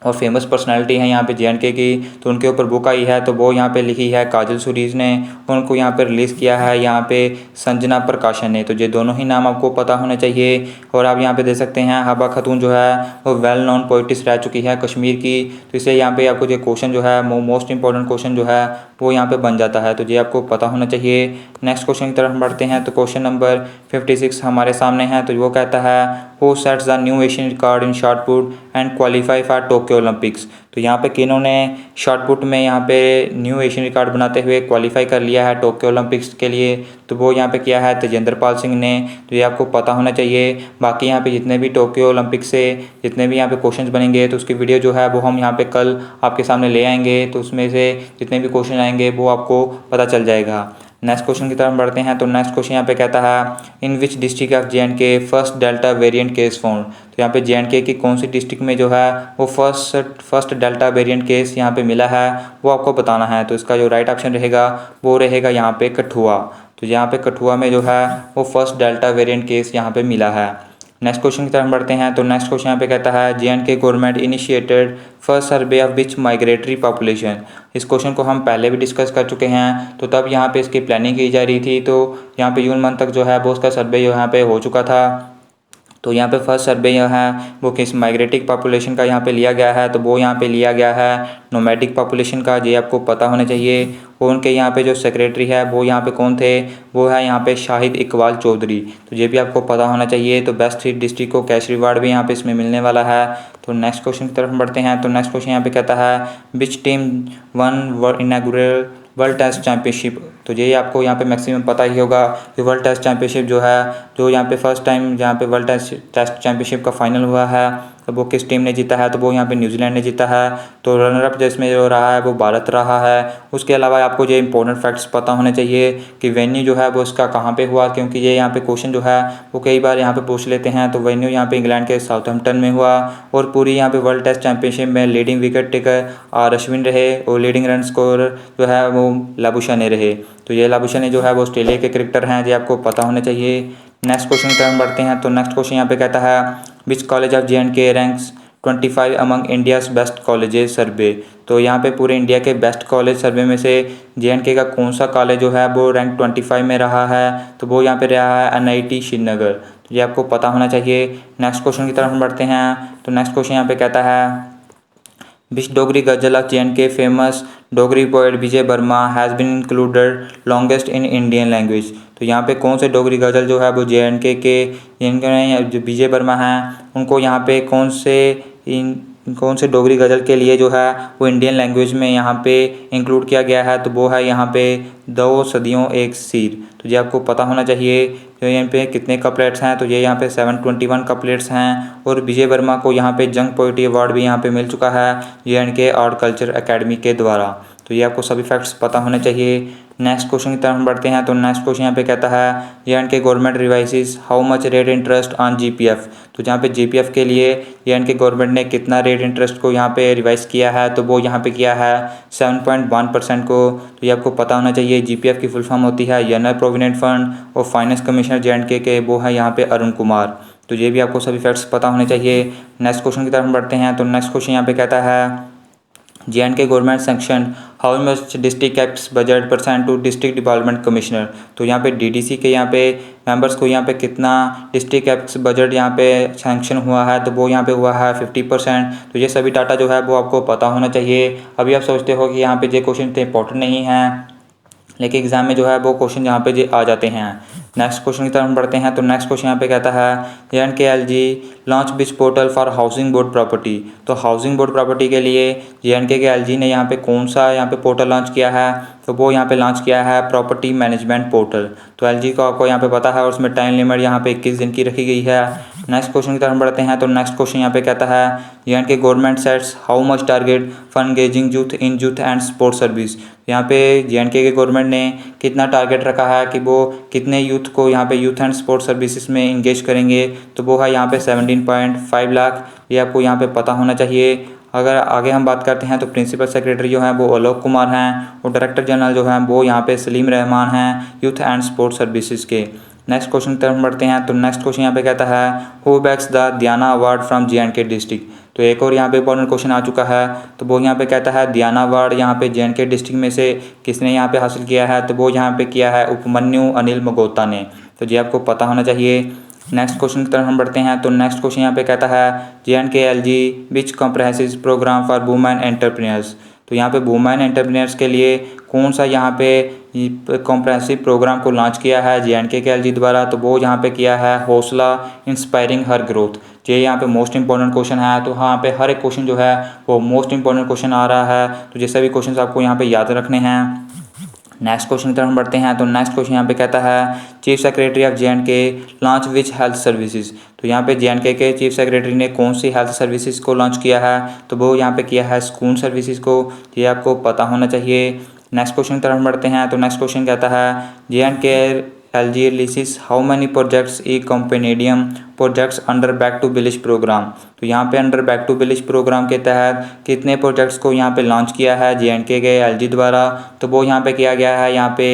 और फेमस पर्सनालिटी है यहाँ पे जे.एंड.के की, तो उनके ऊपर बुक आई है, तो वो यहाँ पे लिखी है काजल सुरीज ने, उनको यहाँ पे रिलीज़ किया है यहाँ पे संजना प्रकाशन ने। तो ये दोनों ही नाम आपको पता होने चाहिए। और आप यहाँ पे देख सकते हैं हबा खातून जो है वो वेल नोन पोइटिस रह चुकी है कश्मीर की, तो इसलिए यहाँ पे आपको ये क्वेश्चन जो है मोस्ट इंपॉर्टेंट क्वेश्चन जो है वो यहाँ पे बन जाता है, तो ये आपको पता होना चाहिए। नेक्स्ट क्वेश्चन की तरफ बढ़ते हैं, तो क्वेश्चन नंबर 56 हमारे सामने है, तो वो कहता है who sets the new Asian record in short put and qualify for Tokyo Olympics. तो यहाँ पे किन्होंने शॉट पुट में यहाँ पे न्यू एशियन रिकॉर्ड बनाते हुए क्वालिफाई कर लिया है टोक्यो ओलंपिक्स के लिए, तो वो यहाँ पे किया है तेजेंद्र पाल सिंह ने। तो ये आपको पता होना चाहिए। बाकी यहाँ पे जितने भी टोक्यो ओलंपिक्स से जितने भी यहाँ पे क्वेश्चंस बनेंगे, तो उसकी वीडियो जो है वो हम यहाँ पे कल आपके सामने ले आएंगे, तो उसमें से जितने भी क्वेश्चन आएंगे वो आपको पता चल जाएगा। नेक्स्ट क्वेश्चन की तरफ बढ़ते हैं, तो नेक्स्ट क्वेश्चन यहाँ पे कहता है in which district of J and K first delta variant case found. तो यहाँ पे जे.एंड.के की कौन सी डिस्ट्रिक्ट में जो है वो फर्स्ट डेल्टा वेरिएंट केस यहाँ पे मिला है, वो आपको बताना है। तो इसका जो राइट ऑप्शन रहेगा वो रहेगा यहाँ पे कठुआ। तो यहाँ पे कठुआ में जो है वो फर्स्ट डेल्टा वेरिएंट केस यहाँ पे मिला है। नेक्स्ट क्वेश्चन की तरफ बढ़ते हैं, तो नेक्स्ट क्वेश्चन यहाँ पे कहता है J and K government initiated first survey of which migratory population. इस क्वेश्चन को हम पहले भी डिस्कस कर चुके हैं, तो तब यहाँ पे इसकी प्लानिंग की जा रही थी, तो यहाँ पे जून मंथ तक जो है वो उसका सर्वे यहाँ पे हो चुका था। तो यहाँ पे फर्स्ट सर्वे जो है वो किस माइग्रेटिक पॉपुलेशन का यहाँ पे लिया गया है, तो वो यहाँ पे लिया गया है नोमैडिक पॉपुलेशन का, ये आपको पता होना चाहिए। और उनके यहाँ पे जो सेक्रेटरी है वो यहाँ पे कौन थे, वो है यहाँ पे शाहिद इकबाल चौधरी, तो ये भी आपको पता होना चाहिए। तो बेस्ट हिट डिस्ट्रिक्ट को कैश रिवार्ड भी यहाँ पे इसमें मिलने वाला है। तो नेक्स्ट क्वेश्चन की तरफ बढ़ते हैं, तो नेक्स्ट क्वेश्चन यहाँ पे कहता है which team won inaugural world test championship. तो ये आपको यहाँ पे मैक्सिमम पता ही होगा कि वर्ल्ड टेस्ट चैंपियनशिप जो है, जो यहाँ पे फर्स्ट टाइम जहाँ पे वर्ल्ड टेस्ट चैंपियनशिप का फाइनल हुआ है, तो वो किस टीम ने जीता है, तो वो यहाँ पे न्यूजीलैंड ने जीता है। तो रनर अप जिसमें जो रहा है वो भारत रहा है। उसके अलावा आपको ये इंपॉर्टेंट फैक्ट्स पता होने चाहिए कि वेन्यू जो है वो इसका कहाँ पे हुआ, क्योंकि ये यहाँ पे क्वेश्चन जो है वो कई बार यहाँ पे पूछ लेते हैं। तो वेन्यू यहाँ पे इंग्लैंड के साउथहैम्पटन में हुआ, और पूरी यहाँ पे वर्ल्ड टेस्ट चैंपियनशिप में leading wicket taker R Ashwin रहे, और लीडिंग रन स्कोर जो है वो लाबुशाने रहे। तो ये लाबुशाने जो है वो ऑस्ट्रेलिया के क्रिकेटर हैं, ये आपको पता होने चाहिए। नेक्स्ट क्वेश्चन की तरफ बढ़ते हैं, तो नेक्स्ट क्वेश्चन यहाँ पे कहता है which college of J and K ranks 25 among India's best colleges survey. तो यहाँ पे पूरे इंडिया के बेस्ट कॉलेज सर्वे में से जे.एंड.के का कौन सा कॉलेज जो है वो रैंक 25 में रहा है, तो वो यहाँ पे रहा है NIT श्रीनगर। तो ये आपको पता होना चाहिए। नेक्स्ट क्वेश्चन की तरफ बढ़ते हैं, तो नेक्स्ट क्वेश्चन यहाँ पे कहता है which Dogri ghazal of J and K famous Dogri poet Vijay Verma has been included longest in Indian language. तो यहाँ पे कौन से डोगरी गज़ल जो है वो जे.एंड.के के जो विजय वर्मा हैं उनको यहाँ पे कौन से डोगरी गज़ल के लिए जो है वो इंडियन लैंग्वेज में यहाँ पे इंक्लूड किया गया है, तो वो है यहाँ पे दो सदियों एक सीर। तो ये आपको पता होना चाहिए। तो यहाँ पे कितने कपलेट्स हैं, तो ये यहाँ पे 721 कपलेट्स हैं। और विजय वर्मा को यहाँ पे जंग पोइट्री अवार्ड भी यहाँ पे मिल चुका है जे.एंड.के आर्ट कल्चर एकेडमी के द्वारा। तो ये आपको सभी फैक्ट्स पता होने चाहिए। नेक्स्ट क्वेश्चन की तरफ बढ़ते हैं, तो नेक्स्ट क्वेश्चन यहाँ पे कहता है J and K government revises how much rate interest on GPF। तो जहाँ पे GPF के लिए जे.एंड.के गवर्नमेंट ने कितना रेट इंटरेस्ट को यहाँ पे रिवाइज किया है, तो वो यहाँ पे किया है 7.1% को। तो ये आपको पता होना चाहिए। GPF की फुल फॉर्म होती है जनरल प्रोविडेंट फंड, और फाइनेंस कमिश्नर जे.एंड.के के वो है यहाँ पे अरुण कुमार। तो ये भी आपको सभी फैक्ट्स पता होने चाहिए। नेक्स्ट क्वेश्चन की तरफ बढ़ते हैं, तो नेक्स्ट क्वेश्चन यहाँ पे कहता है J and K government sanction how much district caps budget % to district development commissioner. तो यहाँ पे DDC के यहाँ पे मेंबर्स को यहाँ पे कितना डिस्ट्रिक्ट कैप्स बजट यहाँ पे सैंक्शन हुआ है, तो वो यहाँ पे हुआ है 50%। तो ये सभी डाटा जो है वो आपको पता होना चाहिए। अभी आप सोचते हो कि यहाँ पे ये क्वेश्चन इतने इंपॉर्टेंट नहीं हैं, लेकिन एग्जाम में जो है वो क्वेश्चन यहाँ पे आ जाते हैं। नेक्स्ट क्वेश्चन की तरफ बढ़ते हैं, तो नेक्स्ट क्वेश्चन यहाँ पे कहता है J and K LG launch which portal for housing board property. तो हाउसिंग बोर्ड प्रॉपर्टी के लिए जे.एंड.के LG ने यहाँ पे कौन सा यहाँ पे पोर्टल लॉन्च किया है, तो वो यहाँ पे लॉन्च किया है प्रॉपर्टी मैनेजमेंट पोर्टल। तो LG को आपको यहाँ पे पता है, और उसमें टाइम लिमिट यहाँ पे 21 दिन की रखी गई है। नेक्स्ट क्वेश्चन की तरफ बढ़ते हैं, तो नेक्स्ट क्वेश्चन यहाँ पे कहता है J and K government sets how much target for engaging youth in youth and sports service. यहाँ पे जे.एंड.के के गवर्नमेंट ने कितना टारगेट रखा है कि वो कितने यूथ को यहाँ पे यूथ एंड स्पोर्ट्स सर्विसेज में इंगेज करेंगे, तो वो है यहाँ पे 17.5 लाख। ये आपको यहाँ पे पता होना चाहिए। अगर आगे हम बात करते हैं, तो प्रिंसिपल सेक्रेटरी जो हैं वो आलोक कुमार हैं, और डायरेक्टर जनरल जो हैं वो यहाँ पे सलीम रहमान हैं यूथ एंड स्पोर्ट्स सर्विसेज के। नेक्स्ट क्वेश्चन की तरफ बढ़ते हैं। तो नेक्स्ट क्वेश्चन यहाँ पे कहता है who bags the Diana award from J&K district. तो एक और यहाँ पे इंपॉर्टेंट क्वेश्चन आ चुका है। तो वो यहाँ पे कहता है दियाना अवार्ड यहाँ पे J&K डिस्ट्रिक्ट में से किसने यहाँ पे हासिल किया है। तो वो यहाँ पे किया है उपमन्यु अनिल मगोता ने। तो ये आपको पता होना चाहिए। नेक्स्ट क्वेश्चन की तरफ हम बढ़ते हैं। तो नेक्स्ट क्वेश्चन यहाँ पे कहता है J&KLG which comprehensive programme for women entrepreneurs. तो यहाँ पे वुमेन एंटरप्रेन्योर्स के लिए कौन सा यहाँ पे कॉम्प्रहेंसिव प्रोग्राम को लॉन्च किया है J&KLG द्वारा। तो वो यहाँ पे किया है हौसला इंस्पायरिंग हर ग्रोथ। ये यहाँ पे मोस्ट इंपॉर्टेंट क्वेश्चन है। तो यहाँ पे हर एक क्वेश्चन जो है वो मोस्ट इंपॉर्टेंट क्वेश्चन आ रहा है। तो ये सभी क्वेश्चन आपको यहाँ पे याद रखने हैं। नेक्स्ट क्वेश्चन की तरफ हम बढ़ते हैं। तो नेक्स्ट क्वेश्चन यहाँ पे कहता है chief secretary of J&K launch which health services. तो यहाँ पे J&K के चीफ सेक्रेटरी ने कौन सी हेल्थ सर्विसेज को लॉन्च किया है। तो वो यहाँ पे किया है स्कूल सर्विसेज को। ये आपको पता होना चाहिए। नेक्स्ट क्वेश्चन की तरफ हम बढ़ते हैं। तो नेक्स्ट क्वेश्चन कहता है J&KLG releases how many projects e compendium projects under back to village programme. तो यहाँ पे under back to village programme के तहत कितने प्रोजेक्ट्स को यहाँ पे लॉन्च किया है J&KLG द्वारा। तो वो यहाँ पे किया गया है यहाँ पे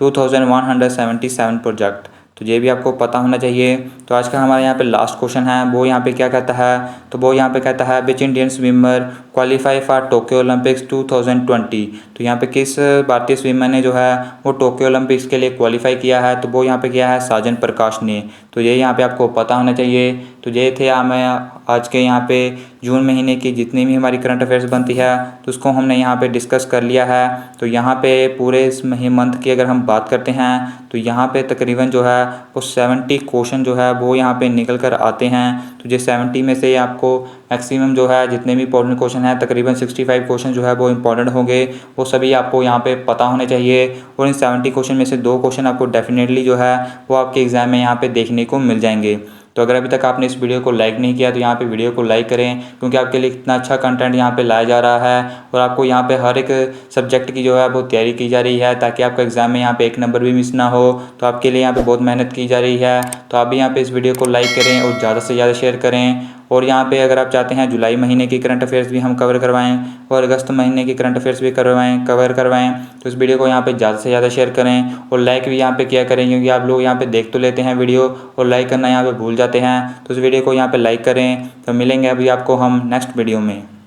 2177 प्रोजेक्ट। तो ये भी आपको पता होना चाहिए। तो आज का हमारा यहाँ पे लास्ट क्वेश्चन है। वो यहाँ पे क्या कहता है। तो वो यहाँ पे कहता है which Indian swimmer qualify for Tokyo Olympics 2020। तो यहाँ पे किस भारतीय स्विमर ने जो है वो टोक्यो ओलंपिक्स के लिए क्वालिफाई किया है। तो वो यहाँ पे किया है साजन प्रकाश ने। तो ये यहाँ पे आपको पता होना चाहिए। तो ये थे हमें आज के यहाँ पे जून महीने की जितनी भी हमारी करंट अफेयर्स बनती है तो उसको हमने यहाँ पे डिस्कस कर लिया है। तो यहाँ पे पूरे इस मंथ की अगर हम बात करते हैं तो यहाँ पे तकरीबन जो है वो 70 क्वेश्चन जो है वो यहाँ पे निकल कर आते हैं। तो ये 70 में से आपको मैक्सिमम जो है जितने भी इंपॉर्टेंट क्वेश्चन हैं तकरीबन 65 क्वेश्चन जो है वो इंपॉर्टेंट होंगे। वो सभी आपको यहाँ पे पता होने चाहिए। और इन 70 क्वेश्चन में से 2 क्वेश्चन आपको डेफिनेटली जो है वो आपके एग्जाम में यहाँ पे देखने को मिल जाएंगे। तो अगर अभी तक आपने इस वीडियो को लाइक नहीं किया तो यहाँ पे वीडियो को लाइक करें, क्योंकि आपके लिए इतना अच्छा कंटेंट यहाँ पे लाया जा रहा है और आपको यहाँ पे हर एक सब्जेक्ट की जो है वो तैयारी की जा रही है ताकि आपका एग्जाम में यहाँ पे 1 नंबर भी मिस ना हो। तो आपके लिए यहाँ पे बहुत मेहनत की जा रही है। तो आप भी यहाँ पे इस वीडियो को लाइक करें और ज़्यादा से ज़्यादा शेयर करें। और यहाँ पे अगर आप चाहते हैं जुलाई महीने की करंट अफेयर्स भी हम कवर करवाएं और अगस्त महीने की करंट अफेयर्स भी कवर करवाएं तो इस वीडियो को यहाँ पे ज़्यादा से ज़्यादा शेयर करें और लाइक भी यहाँ पे किया करें, क्योंकि आप लोग यहाँ पे देख तो लेते हैं वीडियो और लाइक करना यहाँ पे भूल जाते हैं। तो इस वीडियो को यहाँ पे लाइक करें। तो मिलेंगे अभी आपको हम नेक्स्ट वीडियो में।